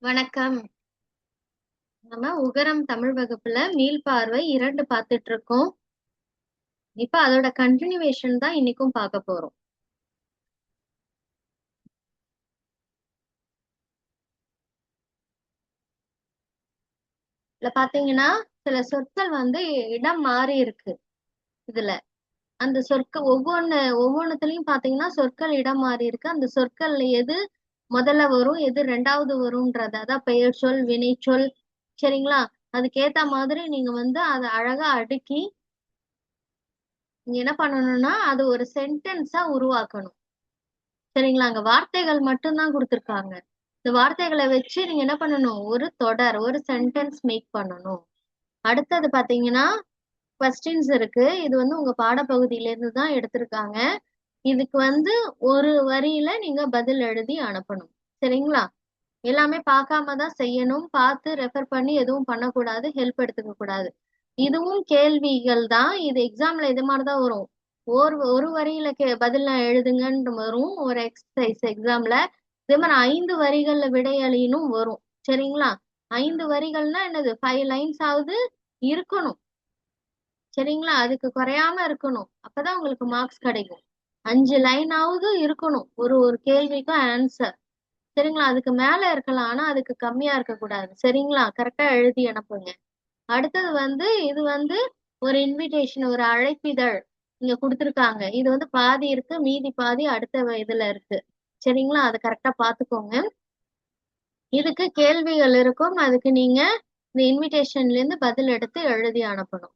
வணக்கம். நம்ம உகரம் தமிழ் வகுப்புல மீள்பார்வை 2 பார்த்துட்டு இருக்கோம். இப்ப அதோட கண்டினியூவேஷன் தான் இன்னைக்கும் பார்க்க போறோம். இதுல பாத்தீங்கன்னா சில சொற்கள் இடம் மாறி இருக்கு. இதுல அந்த சொற்கள் ஒவ்வொன்னுத்துலயும் பாத்தீங்கன்னா சொற்கள் இடம் மாறி இருக்கு. அந்த சொற்கள்ல எது முதல்ல வரும், எது ரெண்டாவது வரும்ன்றது, அதான் பெயர் சொல், வினை சொல். சரிங்களா? அதுக்கேத்த மாதிரி நீங்க அதை அழகா அடுக்கி நீங்க என்ன பண்ணணும்னா அது ஒரு சென்டென்ஸா உருவாக்கணும். சரிங்களா? அங்க வார்த்தைகள் மட்டும்தான் கொடுத்திருக்காங்க. இந்த வார்த்தைகளை வச்சு நீங்க என்ன பண்ணணும், ஒரு தொடர், ஒரு சென்டென்ஸ் மேக் பண்ணணும். அடுத்தது பாத்தீங்கன்னா கொஸ்டின்ஸ் இருக்கு. இது உங்க பாடப்பகுதியில இருந்து தான் எடுத்திருக்காங்க. இதுக்கு ஒரு வரியில நீங்க பதில் எழுதி அனுப்பணும். சரிங்களா? எல்லாமே பார்க்காம தான் செய்யணும். பார்த்து ரெஃபர் பண்ணி எதுவும் பண்ணக்கூடாது, ஹெல்ப் எடுத்துக்க கூடாது. இதுவும் கேள்விகள் தான். இது எக்ஸாம்ல இது மாதிரிதான் வரும். ஒரு ஒரு வரியில பதில் எழுதுங்கன்னு வரும் ஒரு எக்ஸசைஸ் எக்ஸாம்ல. இதே மாதிரி 5 வரிகள்ல விடையளினும் வரும். சரிங்களா? 5 வரிகள்னா என்னது, 5 லைன்ஸ் ஆவது இருக்கணும். சரிங்களா? அதுக்கு குறையாம இருக்கணும். அப்பதான் உங்களுக்கு மார்க்ஸ் கிடைக்கும். 5 லைன் ஆவது இருக்கணும் ஒரு ஒரு கேள்விக்கும் ஆன்சர். சரிங்களா? அதுக்கு மேல இருக்கலாம், ஆனா அதுக்கு கம்மியா இருக்கக்கூடாது. சரிங்களா? கரெக்டா எழுதி அனுப்புங்க. அடுத்தது இது ஒரு இன்விடேஷன், ஒரு அழைப்பிதழ் இங்க கொடுத்துருக்காங்க. இது பாதி இருக்கு, மீதி பாதி அடுத்த இதுல இருக்கு. சரிங்களா? அதை கரெக்டா பாத்துக்கோங்க. இதுக்கு கேள்விகள் இருக்கும். அதுக்கு நீங்க இந்த இன்விடேஷன்ல இருந்து பதில் எடுத்து எழுதி அனுப்பணும்.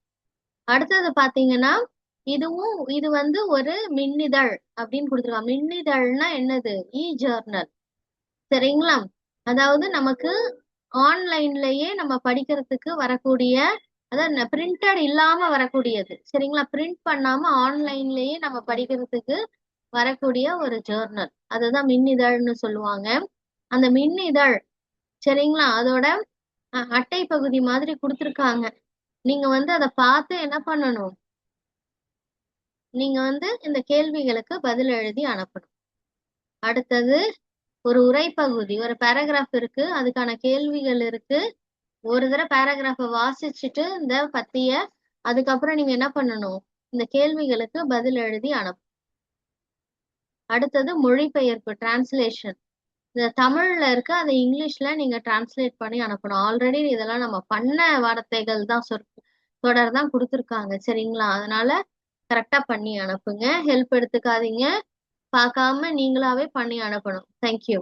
அடுத்தது பாத்தீங்கன்னா இது ஒரு மின்னிதழ் அப்படின்னு கொடுத்துருக்காங்க. மின்னிதழ்னா என்னது, இ ஜர்னல். சரிங்களா? அதாவது நமக்கு ஆன்லைன்லயே நம்ம படிக்கிறதுக்கு வரக்கூடிய, அதாவது பிரிண்டட் இல்லாம வரக்கூடியது. சரிங்களா? பிரிண்ட் பண்ணாம ஆன்லைன்லயே நம்ம படிக்கிறதுக்கு வரக்கூடிய ஒரு ஜேர்னல், அதுதான் மின்னிதழ்னு சொல்லுவாங்க. அந்த மின்னிதழ், சரிங்களா, அதோட அட்டை பகுதி மாதிரி கொடுத்துருக்காங்க. நீங்க அதை பார்த்து என்ன பண்ணணும், நீங்க இந்த கேள்விகளுக்கு பதில் எழுதி அனுப்பணும். அடுத்தது ஒரு உரைப்பகுதி, ஒரு பேராகிராஃப் இருக்கு, அதுக்கான கேள்விகள் இருக்கு. ஒரு தடவை பேராகிராஃபை வாசிச்சுட்டு இந்த பத்திய, அதுக்கப்புறம் நீங்க என்ன பண்ணணும், இந்த கேள்விகளுக்கு பதில் எழுதி அனுப்பணும். அடுத்தது மொழிபெயர்ப்பு, டிரான்ஸ்லேஷன். இந்த தமிழ்ல இருக்கு, அதை இங்கிலீஷ்ல நீங்க டிரான்ஸ்லேட் பண்ணி அனுப்பணும். ஆல்ரெடி இதெல்லாம் நம்ம பண்ண வார்த்தைகள் தான், தொடர் தான் கொடுத்துருக்காங்க. சரிங்களா? அதனால கரெக்டா பண்ணி அனுப்புங்க. ஹெல்ப் எடுத்துக்காதீங்க. பார்க்காம நீங்களாவே பண்ணி அனுப்பணும். தேங்க்யூ.